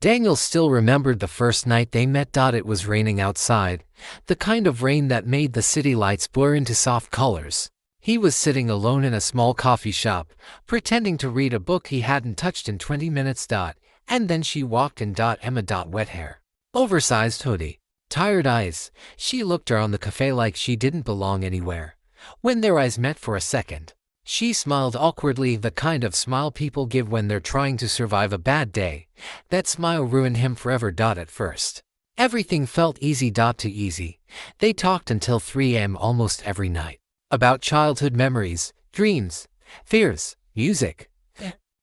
Daniel still remembered the first night they met. It was raining outside, the kind of rain that made the city lights blur into soft colors. He was sitting alone in a small coffee shop, pretending to read a book he hadn't touched in 20 minutes. And then she walked in. Emma. Wet hair, oversized hoodie, tired eyes. She looked around the cafe like she didn't belong anywhere. When their eyes met for a second, she smiled awkwardly, the kind of smile people give when they're trying to survive a bad day. That smile ruined him forever. At first, everything felt easy. Too easy. They talked until 3 a.m. almost every night. About childhood memories, dreams, fears, music.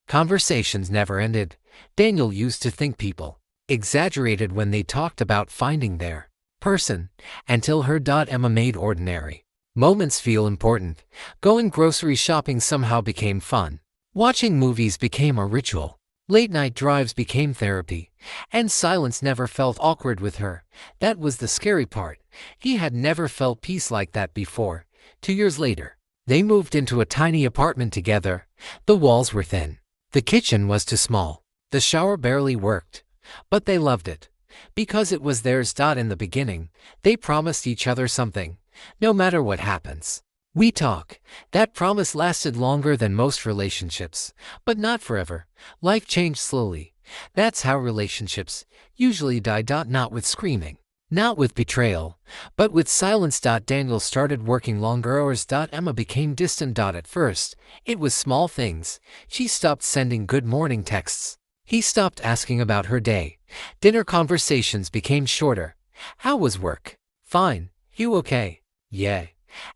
Conversations never ended. Daniel used to think people exaggerated when they talked about finding their person, until her. Emma made ordinary moments feel important. Going grocery shopping somehow became fun. Watching movies became a ritual. Late-night drives became therapy. And silence never felt awkward with her. That was the scary part. He had never felt peace like that before. 2 years later, they moved into a tiny apartment together. The walls were thin. The kitchen was too small. The shower barely worked. But they loved it, because it was theirs. In the beginning, they promised each other something. No matter what happens, we talk. That promise lasted longer than most relationships, but not forever. Life changed slowly. That's how relationships usually die. Not with screaming, not with betrayal, but with silence. Daniel started working longer hours. Emma became distant. At first, it was small things. She stopped sending good morning texts. He stopped asking about her day. Dinner conversations became shorter. How was work? Fine. You okay? Yeah.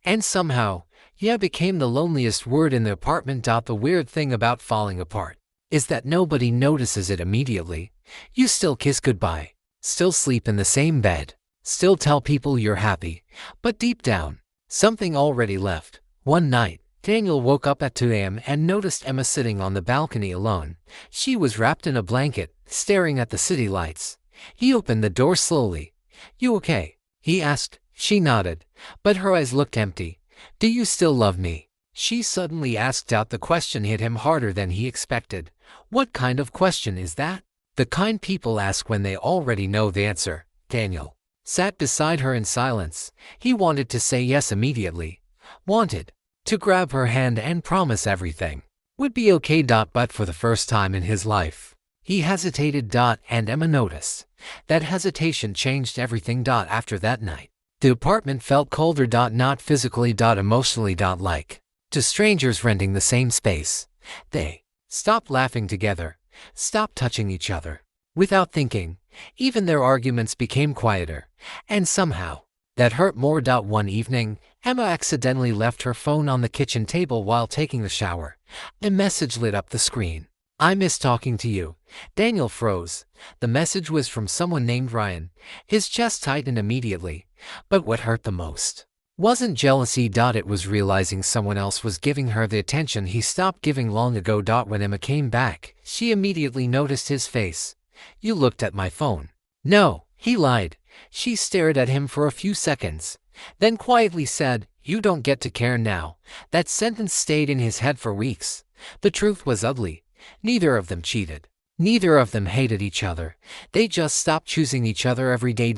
And somehow, yeah became the loneliest word in the apartment. The weird thing about falling apart is that nobody notices it immediately. You still kiss goodbye, still sleep in the same bed, still tell people you're happy, but deep down, something already left. One night, Daniel woke up at 2 a.m. and noticed Emma sitting on the balcony alone. She was wrapped in a blanket, staring at the city lights. He opened the door slowly. You okay? He asked. She nodded, but her eyes looked empty. Do you still love me? She suddenly asked. The question hit him harder than he expected. What kind of question is that? The kind people ask when they already know the answer. Daniel sat beside her in silence. He wanted to say yes immediately. Wanted to grab her hand and promise everything would be okay. But for the first time in his life, he hesitated. And Emma noticed. That hesitation changed everything. After that night, the apartment felt colder. Not physically, emotionally. Like to strangers renting the same space. They stopped laughing together, stopped touching each other. Without thinking, even their arguments became quieter. And somehow, that hurt more. One evening, Emma accidentally left her phone on the kitchen table while taking the shower. A message lit up the screen. I miss talking to you. Daniel froze. The message was from someone named Ryan. His chest tightened immediately. But what hurt the most wasn't jealousy. It was realizing someone else was giving her the attention he stopped giving long ago. When Emma came back, she immediately noticed his face. You looked at my phone. No, he lied. She stared at him for a few seconds, then quietly said, you don't get to care now. That sentence stayed in his head for weeks. The truth was ugly. Neither of them cheated. Neither of them hated each other. They just stopped choosing each other every day.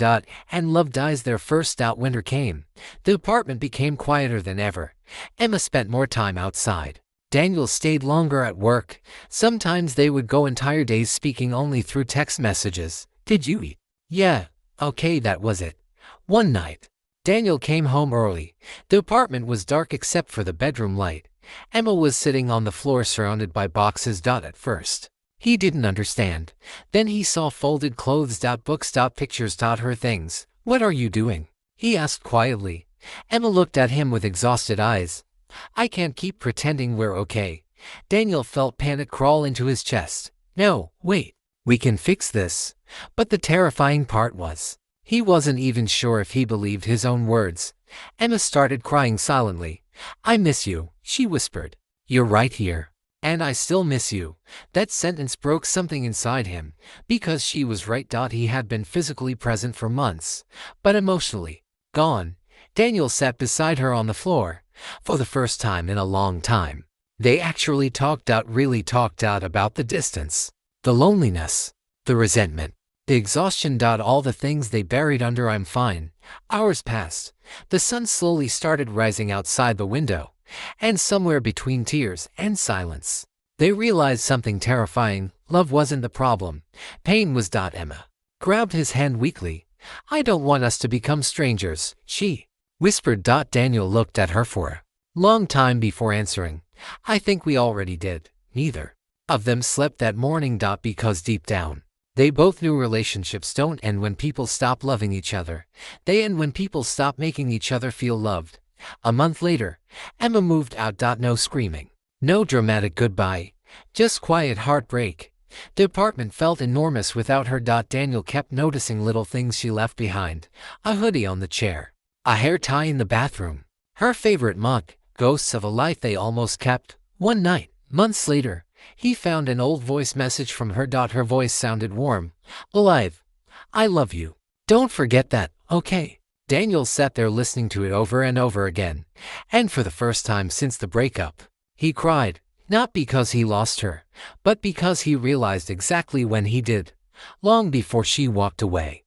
And love dies there first. Winter came. The apartment became quieter than ever. Emma spent more time outside. Daniel stayed longer at work. Sometimes they would go entire days speaking only through text messages. Did you eat? Yeah. Okay, that was it. One night, Daniel came home early. The apartment was dark except for the bedroom light. Emma was sitting on the floor surrounded by boxes. At first, he didn't understand. Then he saw folded clothes. Books. Pictures. Her things. What are you doing? He asked quietly. Emma looked at him with exhausted eyes. I can't keep pretending we're okay. Daniel felt panic crawl into his chest. No, wait. We can fix this. But the terrifying part was, he wasn't even sure if he believed his own words. Emma started crying silently. I miss you, she whispered. You're right here. And I still miss you. That sentence broke something inside him, because she was right. He had been physically present for months, but emotionally gone. Daniel sat beside her on the floor. For the first time in a long time, they actually talked. Really talked about the distance, the loneliness, The resentment. The exhaustion. All the things they buried under I'm fine. Hours passed. The sun slowly started rising outside the window, and somewhere between tears and silence, they realized something terrifying. Love wasn't the problem. Pain was. Emma grabbed his hand weakly. I don't want us to become strangers, she whispered. Daniel looked at her for a long time before answering. I think we already did. Neither of them slept that morning. Because deep down, they both knew relationships don't end when people stop loving each other. They end when people stop making each other feel loved. A month later, Emma moved out. No screaming, no dramatic goodbye, just quiet heartbreak. The apartment felt enormous without her. Daniel kept noticing little things she left behind. A hoodie on the chair, a hair tie in the bathroom, her favorite mug, ghosts of a life they almost kept. One night, months later, he found an old voice message from her. Her voice sounded warm. Alive. I love you. Don't forget that, okay? Daniel sat there listening to it over and over again, and for the first time since the breakup, he cried. Not because he lost her, but because he realized exactly when he did, long before she walked away.